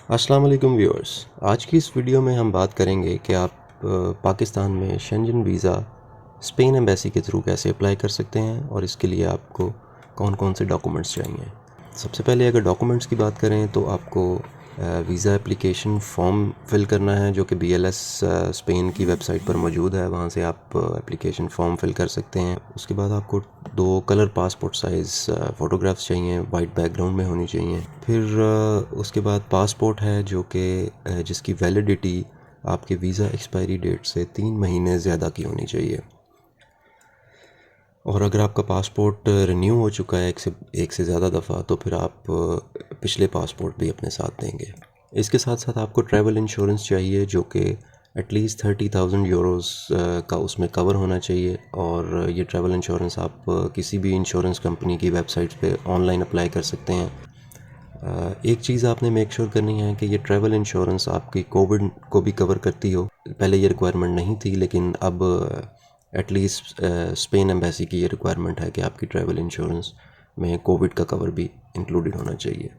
अस्सलाम वालेकुम व्यूअर्स। आज की इस वीडियो में हम बात करेंगे कि आप पाकिस्तान में शेंजन वीज़ा स्पेन एम्बेसी के थ्रू कैसे अप्लाई कर सकते हैं और इसके लिए आपको कौन कौन से डॉक्यूमेंट्स चाहिए। सबसे पहले अगर डॉक्यूमेंट्स की बात करें तो आपको वीज़ा एप्लीकेशन फ़ॉर्म फिल करना है जो कि BLS स्पेन की वेबसाइट पर मौजूद है। वहाँ से आप एप्लीकेशन फ़ॉर्म फिल कर सकते हैं। उसके बाद आपको 2 कलर पासपोर्ट साइज़ फ़ोटोग्राफ्स चाहिए, वाइट बैकग्राउंड में होनी चाहिए। फिर उसके बाद पासपोर्ट है जो कि जिसकी वैलिडिटी आपके वीज़ा एक्सपायरी डेट से 3 महीने ज़्यादा की होनी चाहिए। और अगर आपका पासपोर्ट रिन्यू हो चुका है एक से ज़्यादा दफ़ा तो फिर आप पिछले पासपोर्ट भी अपने साथ देंगे। इसके साथ साथ आपको ट्रैवल इंश्योरेंस चाहिए जो कि एटलीस्ट 30,000 यूरोज़ का उसमें कवर होना चाहिए। और ये ट्रैवल इंश्योरेंस आप किसी भी इंश्योरेंस कंपनी की वेबसाइट पे ऑनलाइन अप्लाई कर सकते हैं। एक चीज़ आपने मेक श्योर करनी है कि ये ट्रैवल इंश्योरेंस आपकी कोविड को भी कवर करती हो। पहले ये रिक्वायरमेंट नहीं थी लेकिन अब एटलीस्ट स्पेन एम्बेसी की ये रिक्वायरमेंट है कि आपकी ट्रैवल इंश्योरेंस में कोविड का कवर भी इंक्लूडेड होना चाहिए।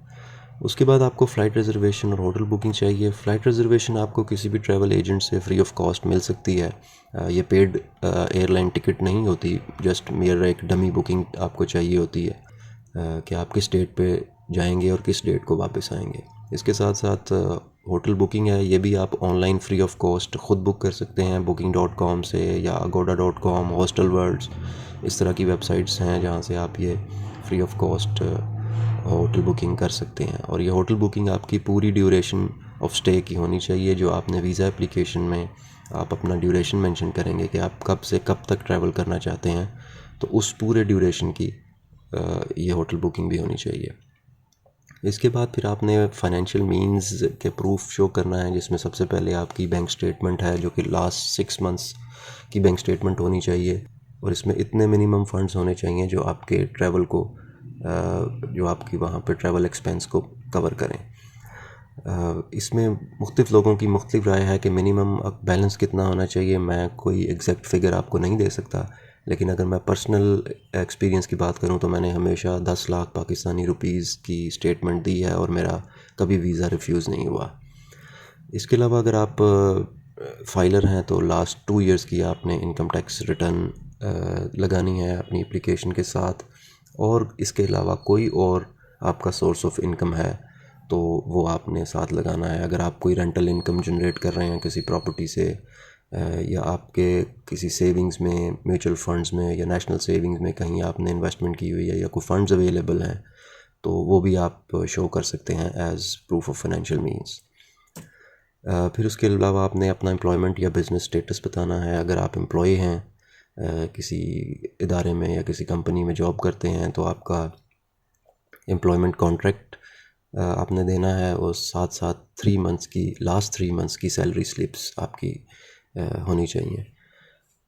उसके बाद आपको फ़्लाइट रिज़र्वेशन और होटल बुकिंग चाहिए। फ़्लाइट रिज़र्वेशन आपको किसी भी ट्रैवल एजेंट से फ्री ऑफ कॉस्ट मिल सकती है। ये पेड एयरलाइन टिकट नहीं होती, जस्ट मेरा एक डमी बुकिंग आपको चाहिए होती है कि आप किस डेट पे जाएंगे और किस डेट को वापस आएंगे। इसके साथ साथ होटल बुकिंग है, ये भी आप ऑनलाइन फ्री ऑफ कॉस्ट ख़ुद बुक कर सकते हैं booking.com से या agoda.com, हॉस्टल वर्ल्ड्स, इस तरह की वेबसाइट्स हैं जहाँ से आप ये free of cost hotel booking कर सकते हैं। और ये होटल बुकिंग आपकी पूरी ड्यूरेशन ऑफ स्टे की होनी चाहिए। जो आपने वीज़ा एप्लीकेशन में आप अपना ड्यूरेशन मेंशन करेंगे कि आप कब से कब तक ट्रैवल करना चाहते हैं, तो उस पूरे ड्यूरेशन की ये होटल बुकिंग भी होनी चाहिए। इसके बाद फिर आपने फाइनेंशियल मींस के प्रूफ शो करना है, जिसमें सबसे पहले आपकी बैंक स्टेटमेंट है जो कि लास्ट 6 मंथ्स की बैंक स्टेटमेंट होनी चाहिए। और इसमें इतने मिनिमम फंड्स होने चाहिए जो आपके ट्रैवल को जो आपकी वहाँ पे ट्रैवल एक्सपेंस को कवर करें। इसमें मुख्तलिफ़ लोगों की मुख्तलिफ़ राय है कि मिनिमम बैलेंस कितना होना चाहिए। मैं कोई एग्जैक्ट फ़िगर आपको नहीं दे सकता, लेकिन अगर मैं पर्सनल एक्सपीरियंस की बात करूं तो मैंने हमेशा 10 लाख पाकिस्तानी रुपीस की स्टेटमेंट दी है और मेरा कभी वीज़ा रिफ्यूज़ नहीं हुआ। इसके अलावा अगर आप फाइलर हैं तो लास्ट 2 इयर्स की आपने इनकम टैक्स रिटर्न लगानी है अपनी एप्लीकेशन के साथ। और इसके अलावा कोई और आपका सोर्स ऑफ इनकम है तो वो आपने साथ लगाना है। अगर आप कोई रेंटल इनकम जनरेट कर रहे हैं किसी प्रॉपर्टी से, या आपके किसी सेविंग्स में, म्यूचुअल फंड्स में या नेशनल सेविंग्स में कहीं आपने इन्वेस्टमेंट की हुई है या कोई फंड्स अवेलेबल हैं, तो वो भी आप शो कर सकते हैं as proof of financial means. फिर उसके अलावा आपने अपना एम्प्लॉयमेंट या बिज़नेस स्टेटस बताना है। अगर आप एम्प्लॉय हैं किसी इदारे में या किसी कंपनी में जॉब करते हैं तो आपका एम्प्लॉयमेंट कॉन्ट्रैक्ट आपने देना है और साथ साथ 3 मंथ्स की, लास्ट 3 मंथ्स की सैलरी स्लिप्स आपकी होनी चाहिए।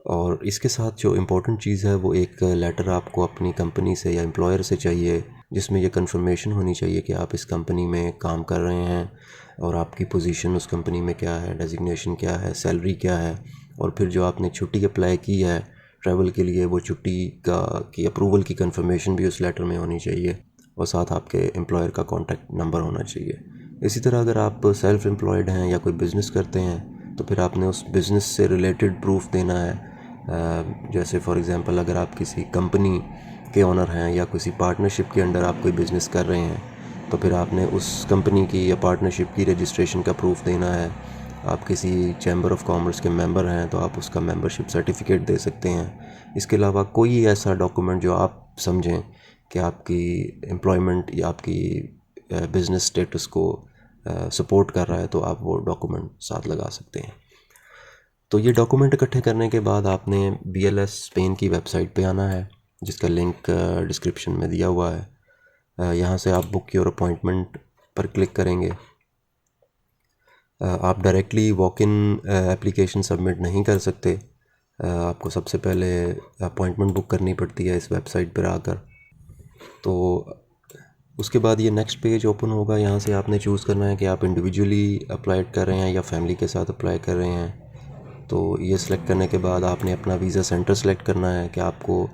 और इसके साथ जो इम्पोर्टेंट चीज़ है वो एक लेटर आपको अपनी कंपनी से या एम्प्लॉयर से चाहिए जिसमें ये कंफर्मेशन होनी चाहिए कि आप इस कंपनी में काम कर रहे हैं और आपकी पोजीशन उस कंपनी में क्या है, डेजिग्नेशन क्या है, सैलरी क्या है। और फिर जो आपने छुट्टी अप्लाई की है ट्रैवल के लिए, वो छुट्टी का की अप्रूवल की कंफर्मेशन भी उस लेटर में होनी चाहिए और साथ आपके एम्प्लॉयर का कॉन्टैक्ट नंबर होना चाहिए। इसी तरह अगर आप सेल्फ़ एम्प्लॉयड हैं या कोई बिज़नेस करते हैं तो फिर आपने उस बिज़नेस से रिलेटेड प्रूफ देना है। जैसे फॉर एग्ज़ाम्पल अगर आप किसी कंपनी के ओनर हैं या किसी पार्टनरशिप के अंडर आप कोई बिज़नेस कर रहे हैं तो फिर आपने उस कंपनी की या पार्टनरशिप की रजिस्ट्रेशन का प्रूफ देना है। आप किसी चैम्बर ऑफ कॉमर्स के मेंबर हैं तो आप उसका मेंबरशिप सर्टिफिकेट दे सकते हैं। इसके अलावा कोई ऐसा डॉक्यूमेंट जो आप समझें कि आपकी एम्प्लॉयमेंट या आपकी बिज़नेस स्टेटस को सपोर्ट कर रहा है तो आप वो डॉक्यूमेंट साथ लगा सकते हैं। तो ये डॉक्यूमेंट इकट्ठे करने के बाद आपने BLS स्पेन की वेबसाइट पे आना है जिसका लिंक डिस्क्रिप्शन में दिया हुआ है। यहाँ से आप बुक योर अपॉइंटमेंट पर क्लिक करेंगे। आप directly walk in application submit नहीं कर सकते। आपको सबसे पहले अपॉइंटमेंट बुक करनी पड़ती है इस वेबसाइट पर आकर। तो उसके बाद ये नेक्स्ट पेज ओपन होगा। यहाँ से आपने चूज़ करना है कि आप इंडिविजुअली अप्लाई कर रहे हैं या फैमिली के साथ अप्लाई कर रहे हैं। तो ये सिलेक्ट करने के बाद आपने अपना वीज़ा सेंटर सेलेक्ट करना है कि आपको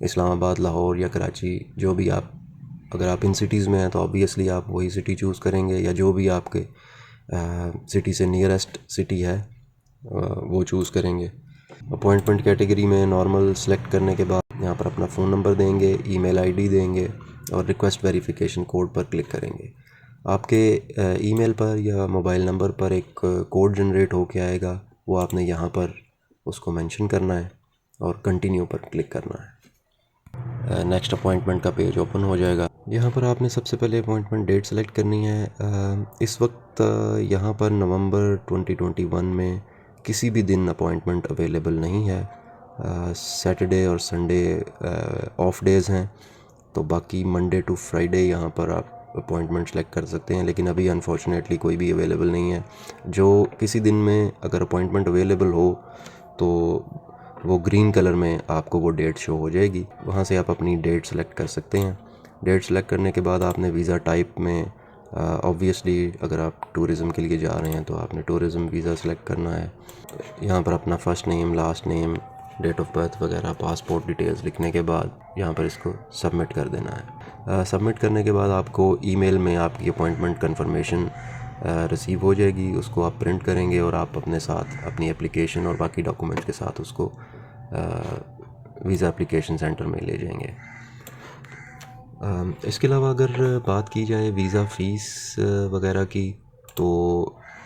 इस्लामाबाद, लाहौर या कराची, जो भी आप अगर आप इन सिटीज़ में हैं तो ऑब्वियसली आप वही सिटी चूज़ करेंगे या जो भी आपके सिटी से नियरेस्ट सिटी है वो चूज़ करेंगे। अपॉइंटमेंट कैटेगरी में नॉर्मल सेलेक्ट करने के बाद यहाँ पर अपना फ़ोन नंबर देंगे, ईमेल आईडी देंगे और रिक्वेस्ट वेरिफिकेशन कोड पर क्लिक करेंगे। आपके ईमेल पर या मोबाइल नंबर पर एक कोड जनरेट होके आएगा, वो आपने यहाँ पर उसको मेंशन करना है और कंटिन्यू पर क्लिक करना है। नेक्स्ट अपॉइंटमेंट का पेज ओपन हो जाएगा। यहाँ पर आपने सबसे पहले अपॉइंटमेंट डेट सेलेक्ट करनी है। इस वक्त यहाँ पर नवंबर 2021 में किसी भी दिन अपॉइंटमेंट अवेलेबल नहीं है। सैटरडे और संडे ऑफ डेज़ हैं, तो बाकी मंडे टू फ्राइडे यहाँ पर आप अपॉइंटमेंट सेलेक्ट कर सकते हैं, लेकिन अभी अनफॉर्चुनेटली कोई भी अवेलेबल नहीं है। जो किसी दिन में अगर अपॉइंटमेंट अवेलेबल हो तो वो ग्रीन कलर में आपको वो डेट शो हो जाएगी, वहाँ से आप अपनी डेट सेलेक्ट कर सकते हैं। डेट सेलेक्ट करने के बाद आपने वीज़ा टाइप में ऑब्वियसली अगर आप टूरिज़म के लिए जा रहे हैं तो आपने टूरिज़म वीज़ा सेलेक्ट करना है। यहाँ पर अपना first name, last name, date of birth वगैरह, पासपोर्ट डिटेल्स लिखने के बाद यहाँ पर इसको सबमिट कर देना है। सबमिट करने के बाद आपको ईमेल में आपकी अपॉइंटमेंट कन्फर्मेशन रिसीव हो जाएगी। उसको आप प्रिंट करेंगे और आप अपने साथ अपनी एप्लीकेशन और बाकी डॉक्यूमेंट्स के साथ उसको वीज़ा एप्लीकेशन सेंटर में ले जाएंगे। इसके अलावा अगर बात की जाए वीज़ा फ़ीस वगैरह की, तो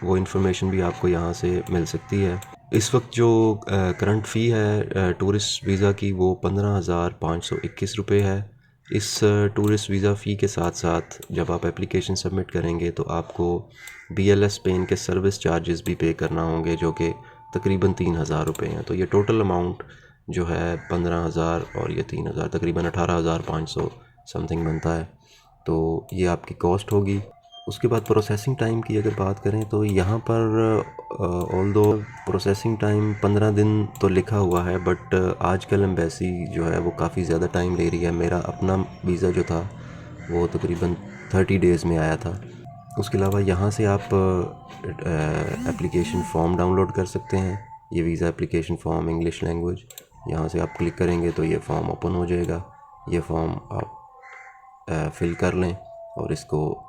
वो इन्फॉर्मेशन भी आपको यहाँ से मिल सकती है। इस वक्त जो करंट फ़ी है टूरिस्ट वीज़ा की वो 15,521 रुपये है। इस टूरिस्ट वीज़ा फ़ी के साथ साथ जब आप एप्लीकेशन सबमिट करेंगे तो आपको BLS स्पेन के सर्विस चार्जेस भी पे करना होंगे, जो कि तकरीबन 3,000 रुपये हैं। तो ये टोटल अमाउंट जो है 15,000 और ये 3,000 तकरीबन 18,500 समथिंग बनता है। तो ये आपकी कॉस्ट होगी। उसके बाद प्रोसेसिंग टाइम की अगर बात करें तो यहाँ पर ऑल्दो प्रोसेसिंग टाइम 15 दिन तो लिखा हुआ है, बट आजकल एम्बेसी जो है वो काफ़ी ज़्यादा टाइम ले रही है। मेरा अपना वीज़ा जो था वो तकरीबन 30 डेज़ में आया था। उसके अलावा यहाँ से आप एप्लीकेशन फ़ॉर्म डाउनलोड कर सकते हैं। ये visa application form English language, यहाँ से आप क्लिक करेंगे तो ये फ़ॉर्म ओपन हो जाएगा। ये फ़ॉर्म आप फिल कर लें और इसको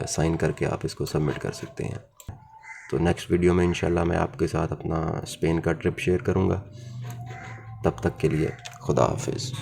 साइन करके आप इसको सबमिट कर सकते हैं। तो नेक्स्ट वीडियो में इंशाल्लाह मैं आपके साथ अपना स्पेन का ट्रिप शेयर करूँगा। तब तक के लिए खुदा हाफिज़।